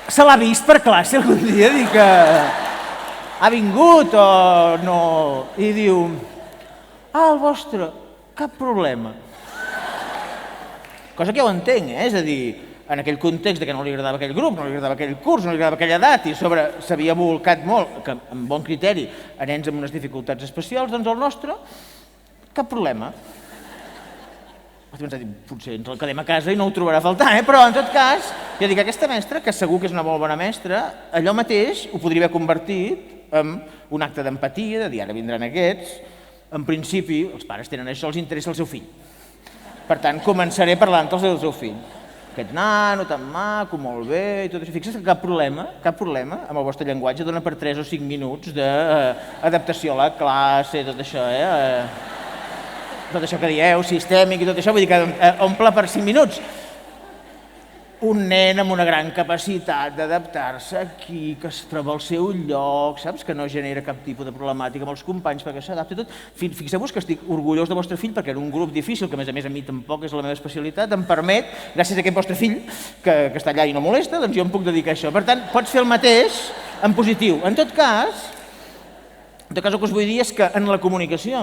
Se l'ha vist per classe algun dia, dic que ha vingut o no? I diu, el vostre, cap problema. Cosa que jo entenc, és a dir, en aquell context que no li agradava aquell grup, no li agradava aquell curs, no li agradava aquella edat i sobre s'havia volcat molt, amb bon criteri, a nens amb unes dificultats especials, doncs el nostre, cap problema. Potser ens el quedem a casa i no ho trobarà a faltar, però en tot cas, jo dic, aquesta mestra, que segur que és una molt bona mestra, allò mateix ho podria haver convertit en un acte d'empatia, de dir, ara vindran aquests, en principi, els pares tenen això, els interessa el seu fill. Per tant, començaré parlant-los del seu fill. Aquest nano tan maco, molt bé, i tot això. Fixa't que cap problema, amb el vostre llenguatge dona per 3 o 5 minuts d'adaptació a la classe, tot això, tot això que dieu, sistèmic i tot això, vull dir que omple per 5 minuts. Un nen amb una gran capacitat d'adaptar-se aquí, que es troba al seu lloc, saps? Que no genera cap tipus de problemàtica amb els companys perquè s'adapta i tot. Fixeu-vos que estic orgullós del vostre fill perquè era un grup difícil, que a més a mi tampoc és la meva especialitat, em permet, gràcies a aquest vostre fill, que està allà i no molesta, doncs jo em puc dedicar a això. Per tant, pots fer el mateix en positiu. En tot cas, En tot cas, el que us vull dir és que en la comunicació,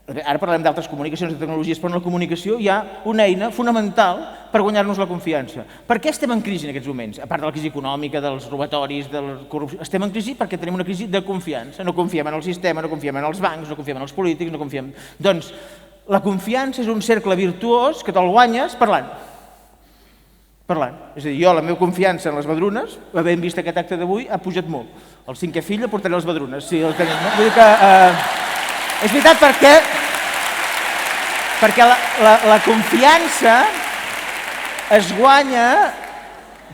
ara parlem d'altres comunicacions, de tecnologies, però en la comunicació hi ha una eina fonamental per guanyar-nos la confiança. Per què estem en crisi en aquests moments? A part de la crisi econòmica, dels robatoris, de la corrupció, estem en crisi perquè tenim una crisi de confiança. No confiem en el sistema, no confiem en els bancs, no confiem en els polítics, no confiem... Doncs la confiança és un cercle virtuós que te'l guanyes parlant. És a dir, jo la meva confiança en les Badrunes, havent vist aquest acte d'avui, ha pujat molt. El cinquè fill el portaré a les Badrunes, sí, el tenim. No? Vull dir que... és veritat perquè la confiança es guanya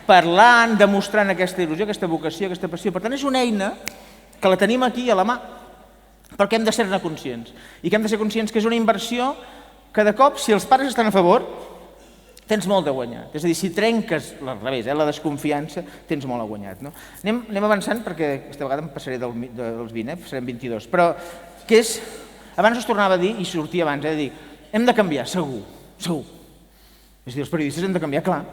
parlant, demostrant aquesta il·lusió, aquesta vocació, aquesta passió. Per tant, és una eina que la tenim aquí a la mà, però que hem de ser-ne conscients. I que hem de ser conscients que és una inversió que de cop, si els pares estan a favor, tens molt de guanyat. És a dir, si trenques al revés, la desconfiança, tens molt a guanyat. No? Anem avançant, perquè aquesta vegada em passaré dels 20, passarem 22. Però que és... Abans us tornava a dir, i sortia abans, dir, hem de canviar, segur. És a dir, els periodistes hem de canviar, clar.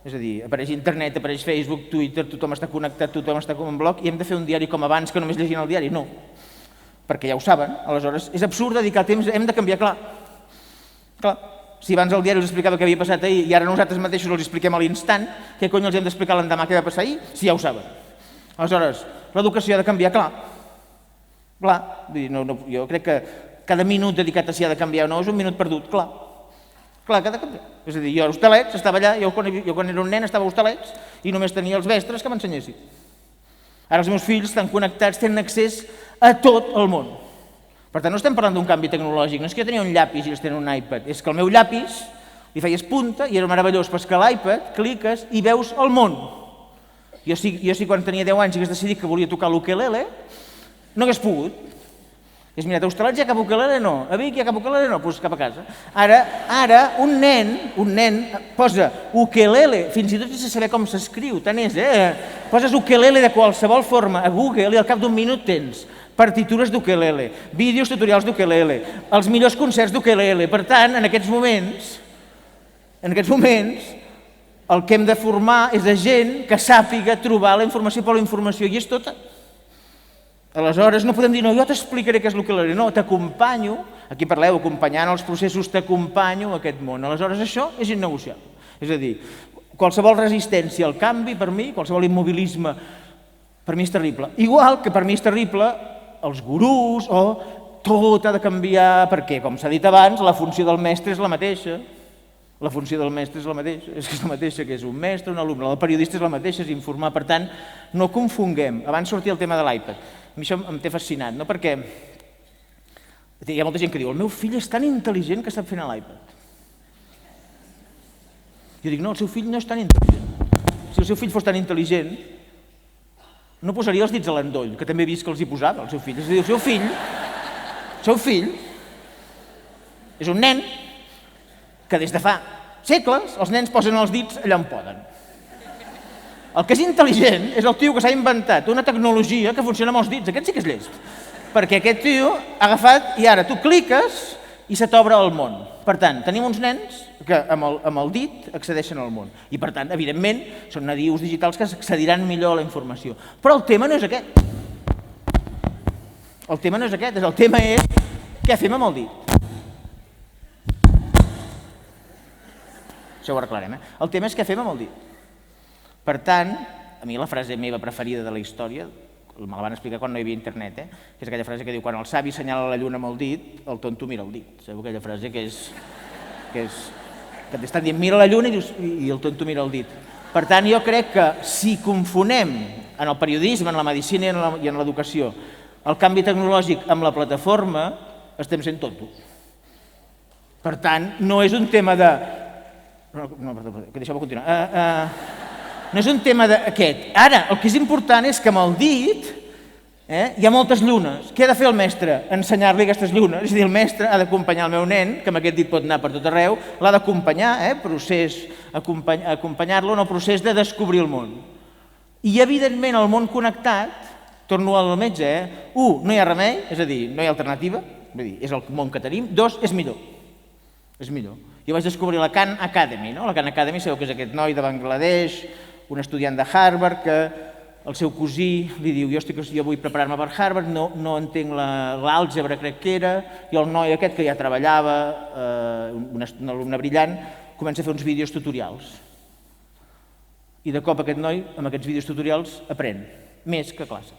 És a dir, apareix internet, apareix Facebook, Twitter, tothom està connectat, tothom està com un bloc, i hem de fer un diari com abans que només llegint el diari? No, perquè ja ho saben. Aleshores, és absurd dedicar temps, hem de canviar, clar. Si abans el diari us explicava què havia passat ahir i ara nosaltres mateixos els expliquem a l'instant, què cony els hem d'explicar l'endemà què va passar ahir, si ja ho saben. Aleshores, l'educació ha de canviar, clar. Jo crec que cada minut dedicat a si ha de canviar o no és un minut perdut, clar que ha de canviar. És a dir, jo a Hostalets estava allà, jo quan era un nen estava a Hostalets i només tenia els mestres que m'ensenyessin. Ara els meus fills estan connectats, tenen accés a tot el món. Per tant, no estem parlant d'un canvi tecnològic, no és que jo tenia un llapis i ells tenen un iPad, és que el meu llapis li feies punta i era meravellós, però és que l'iPad cliques i veus el món. Jo si quan tenia 10 anys hagués decidit que volia tocar l'ukelele, no hagués pogut. Hagués mirat, a Hostalets hi ha cap ukelele? No. A Vic hi ha cap ukelele? No, doncs cap a casa. Ara un nen posa ukelele, fins i tot sense saber com s'escriu, tant és, poses ukelele de qualsevol forma a Google i al cap d'un minut tens partitures d'ukelele, vídeos tutorials d'ukelele, els millors concerts d'ukelele. Per tant, en aquests moments, el que hem de formar és a gent que sàpiga trobar la informació per la informació, i és tota. Aleshores, no podem dir, no, jo t'explicaré què és l'ukelele, no, t'acompanyo, aquí parleu, acompanyant els processos, t'acompanyo a aquest món. Aleshores, això és innegociable. És a dir, qualsevol resistència al canvi, per mi, qualsevol immobilisme, per mi és terrible. Igual que per mi és terrible els gurús, o tot ha de canviar, perquè, com s'ha dit abans, la funció del mestre és la mateixa. La funció del mestre és la mateixa, que és un mestre, un alumne. La del periodista és la mateixa, és informar. Per tant, no confonguem. Abans sortia el tema de l'iPad. A mi això em té fascinat, no? Perquè hi ha molta gent que diu, el meu fill és tan intel·ligent que sap fer l'iPad. Jo dic, no, el seu fill no és tan intel·ligent. Si el seu fill fos tan intel·ligent, no posaria els dits a l'endoll, que també he vist que els hi posava, el seu fill. És a dir, el seu fill és un nen que des de fa segles els nens posen els dits allà on poden. El que és intel·ligent és el tio que s'ha inventat una tecnologia que funciona amb els dits. Aquest sí que és llest. Perquè aquest tio ha agafat i ara tu cliques i se t'obre el món. Per tant, tenim uns nens que amb el dit accedeixen al món. I per tant, evidentment, són nadius digitals que accediran millor a la informació. Però el tema no és aquest. El tema és què fem amb el dit. Això ho arreglarem, El tema és què fem amb el dit. Per tant, a mi la frase meva preferida de la història, me la van explicar quan no hi havia internet, que és aquella frase que diu, quan el savi assenyala la lluna amb el dit, el tonto mira el dit. Sabeu aquella frase que t'estan dient mira la lluna i el tonto mira el dit. Per tant, jo crec que si confonem en el periodisme, en la medicina i en l'educació el canvi tecnològic amb la plataforma, estem sent tontos. Per tant, no és un tema de... No, deixeu-me continuar. No és un tema d'aquest. Ara, el que és important és que amb el dit hi ha moltes llunes. Què ha de fer el mestre? Ensenyar-li aquestes llunes. És a dir, el mestre ha d'acompanyar el meu nen, que amb aquest dit pot anar per tot arreu, l'ha d'acompanyar, acompanyar-lo en el procés de descobrir el món. I, evidentment, el món connectat, torno al metge, no hi ha remei, és a dir, no hi ha alternativa, és el món que tenim. 2, és millor. És millor. Jo vaig descobrir la Khan Academy, no? La Khan Academy, sabeu que és aquest noi de Bangladesh, un estudiant de Harvard que el seu cosí li diu jo vull preparar-me per Harvard, no entenc l'àlgebra, crec que era, i el noi aquest que ja treballava, un alumne brillant, comença a fer uns vídeos tutorials. I de cop aquest noi, amb aquests vídeos tutorials, aprèn, més que a classe.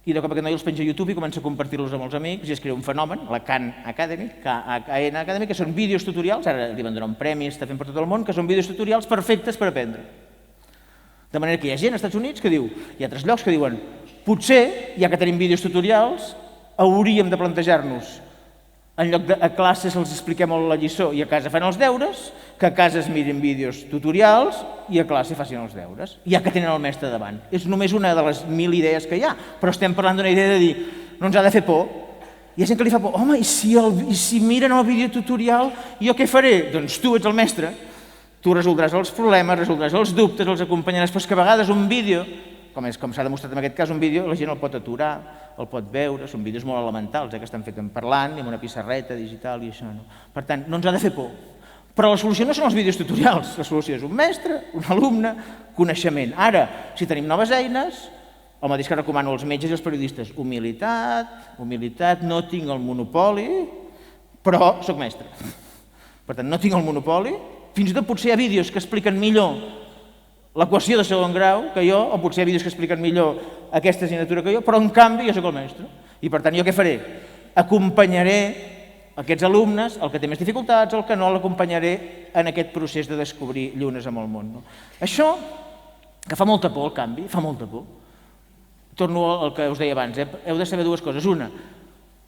I de cop aquest noi els penja a YouTube i comença a compartir-los amb els amics i es crea un fenomen, la Khan Academy, K-A-N Academy, que són vídeos tutorials, ara li van donar un premi, està fent per tot el món, que són vídeos tutorials perfectes per aprendre. De manera que hi ha gent als Estats Units que diu, hi ha altres llocs que diuen, potser, ja que tenim vídeos tutorials, hauríem de plantejar-nos, en lloc de a classes els expliquem la lliçó i a casa fan els deures, que a casa es mirin vídeos tutorials i a classe facin els deures, ja que tenen el mestre davant. És només una de les 1000 idees que hi ha, però estem parlant d'una idea de dir, no ens ha de fer por. Hi ha gent que li fa por, home, i si miren el vídeo tutorial, jo què faré? Doncs tu ets el mestre, tu resoldràs els problemes, resoldràs els dubtes, els acompanyaràs, però és que a vegades un vídeo, com s'ha demostrat en aquest cas, un vídeo la gent el pot aturar, el pot veure, són vídeos molt elementals, que estan fets parlant, amb una pissarreta digital i això. Per tant, no ens ha de fer por. Però la solució no són els vídeos tutorials, la solució és un mestre, un alumne, coneixement. Ara, si tenim noves eines, el mateix que recomano als metges i als periodistes, humilitat, no tinc el monopoli, però soc mestre. Per tant, no tinc el monopoli, fins i tot potser hi ha vídeos que expliquen millor l'equació de segon grau que jo, o potser hi ha vídeos que expliquen millor aquesta assignatura que jo, però en canvi jo soc el mestre. I per tant, jo què faré? Acompanyaré aquests alumnes, el que té més dificultats, el que no, l'acompanyaré en aquest procés de descobrir llunes amb el món. Això, que fa molta por, el canvi, fa molta por. Torno al que us deia abans, heu de saber dues coses. Una,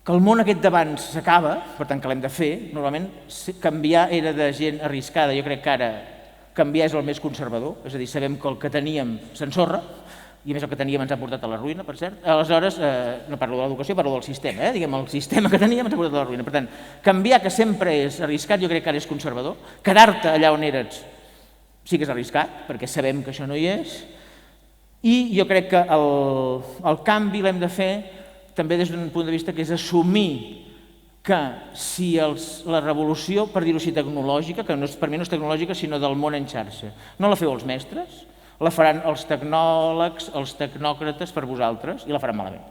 que el món aquest d'abans s'acaba, per tant que l'hem de fer. Normalment canviar era de gent arriscada, jo crec que ara canviar és el més conservador, és a dir, sabem que el que teníem s'ensorra, i a més el que teníem ens ha portat a la ruïna, per cert. Aleshores, no parlo de l'educació, parlo del sistema, diguem, el sistema que teníem ens ha portat a la ruïna. Per tant, canviar, que sempre és arriscat, jo crec que ara és conservador. Quedar-te allà on eres sí que és arriscat, perquè sabem que això no hi és, i jo crec que el canvi l'hem de fer també des d'un punt de vista que és assumir que si la revolució, per dir-ho així, tecnològica, que per mi no és tecnològica sinó del món en xarxa, no la feu els mestres, la faran els tecnòlegs, els tecnòcrates per vosaltres, i la faran malament.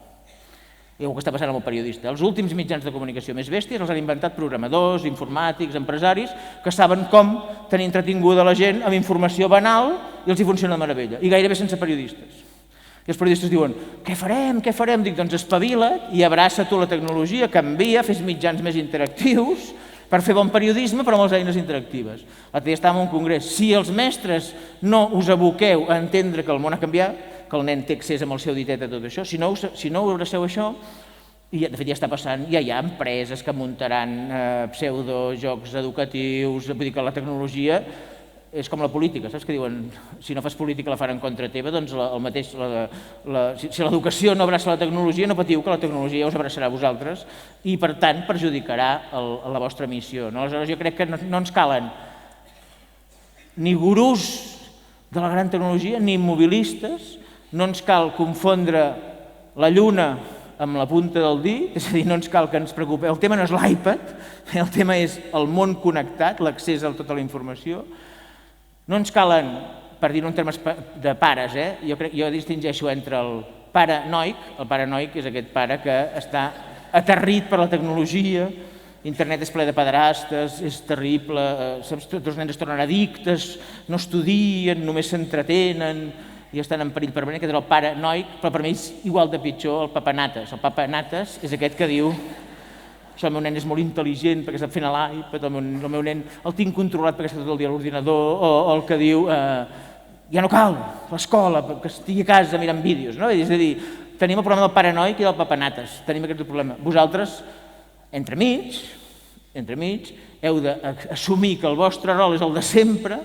I el que està passant amb el periodista. Els últims mitjans de comunicació més bèsties els han inventat programadors, informàtics, empresaris, que saben com tenir entretinguda la gent amb informació banal i els hi funciona de meravella, i gairebé sense periodistes. I els periodistes diuen, què farem, què farem? Dic, doncs espavila't i abraça tu la tecnologia, canvia, fes mitjans més interactius per fer bon periodisme però amb les eines interactives. L'altre dia estàvem en un congrés. Si els mestres no us aboqueu a entendre que el món ha canviat, que el nen té accés amb el seu ditet a tot això, si no abraceu això, i de fet ja està passant, ja hi ha empreses que muntaran pseudojocs educatius, vull dir que la tecnologia és com la política, saps que diuen si no fas política la fan en contra teva, doncs el mateix, si l'educació no abraça la tecnologia no patiu que la tecnologia us abraçarà a vosaltres i per tant perjudicarà la vostra missió. Aleshores jo crec que no ens calen ni gurús de la gran tecnologia ni immobilistes, no ens cal confondre la lluna amb la punta del dit, és a dir, no ens cal que ens preocupi, el tema no és l'iPad, el tema és el món connectat, l'accés a tota la informació. No ens calen, per dir-ho en termes de pares, jo distingeixo entre el pare noic és aquest pare que està aterrit per la tecnologia, internet és ple de pederastes, és terrible, tots els nens es tornen addictes, no estudien, només s'entretenen i estan en perill permanent, aquest és el pare noic, però per mi és igual de pitjor el papanates. El papanates és aquest que diu això el meu nen és molt intel·ligent perquè sap fer l'iPad, el meu nen el tinc controlat perquè està tot el dia a l'ordinador, o el que diu ja no cal l'escola, que estigui a casa mirant vídeos. És a dir, tenim el problema del paranoic i del papanates, tenim aquest problema. Vosaltres, entremig, heu d'assumir que el vostre rol és el de sempre,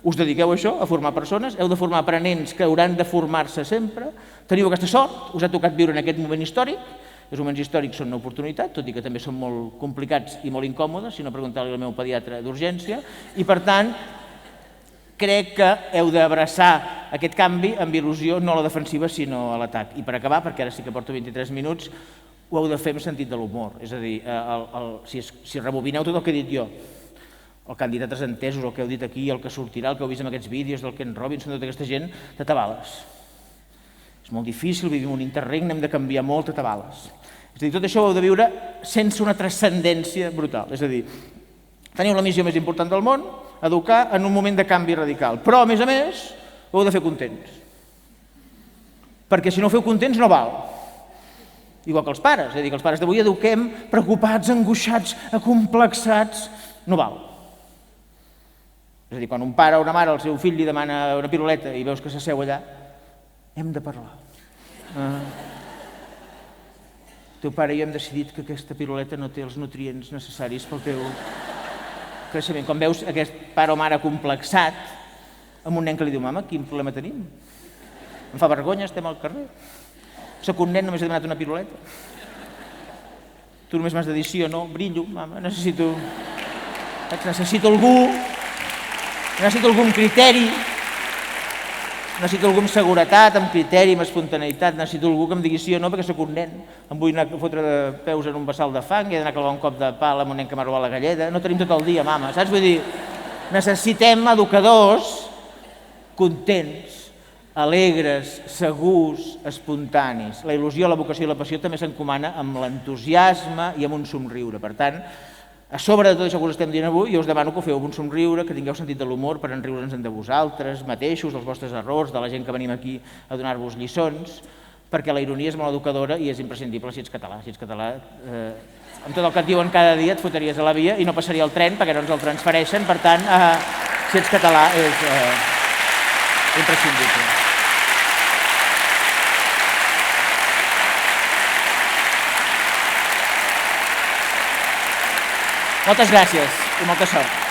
us dediqueu a això, a formar persones, heu de formar aprenents que hauran de formar-se sempre, teniu aquesta sort, us ha tocat viure en aquest moment històric. Els moments històrics són una oportunitat, tot i que també són molt complicats i molt incòmodes, si no preguntar-li al meu pediatre d'urgència, i per tant crec que heu d'abraçar aquest canvi amb il·lusió, no a la defensiva sinó a l'atac. I per acabar, perquè ara sí que porto 23 minuts, ho heu de fer amb sentit de l'humor, és a dir, si rebobineu tot el que he dit jo, el que han dit altres entesos, el que heu dit aquí, el que sortirà, el que heu vist en aquests vídeos del Ken Robinson, tota aquesta gent, de tabales. És molt difícil, vivim un interregne, hem de canviar molt, tatabales. És a dir, tot això ho heu de viure sense una transcendència brutal. És a dir, teniu la missió més important del món, educar en un moment de canvi radical. Però, a més, ho heu de fer contents. Perquè si no ho feu contents no val. Igual que els pares, és a dir, que els pares d'avui eduquem preocupats, angoixats, acomplexats, no val. És a dir, quan un pare o una mare al seu fill li demana una piruleta i veus que s'asseu allà, hem de parlar. El teu pare i jo hem decidit que aquesta piruleta no té els nutrients necessaris pel teu creixement. Quan veus aquest pare o mare complexat amb un nen que li diu, mama, quin problema tenim? Em fa vergonya, estem al carrer. Soc un nen, només he demanat una piruleta. Tu només m'has de dir sí o no, brillo, mama, necessito algun criteri, necessito algú amb seguretat, amb criteri, amb espontaneïtat, necessito algú que em digui sí o no perquè sóc un nen. Em vull anar a fotre de peus en un vessal de fang, he d'anar a clavar un cop de pal amb un nen que m'ha robat la galleda. No tenim tot el dia, mama, saps? Vull dir, necessitem educadors contents, alegres, segurs, espontanis. La il·lusió, la vocació i la passió també s'encomana amb l'entusiasme i amb un somriure. Per tant, a sobre de tot això que us estem dient avui, jo us demano que ho feu amb un somriure, que tingueu sentit de l'humor per enriure'ns de vosaltres mateixos, dels vostres errors, de la gent que venim aquí a donar-vos lliçons, perquè la ironia és molt educadora i és imprescindible si ets català. Si ets català, amb tot el que et diuen cada dia et fotries a la via i no passaria el tren perquè no ens el transfereixen, per tant, si ets català és imprescindible. Moltes gràcies i molta sort.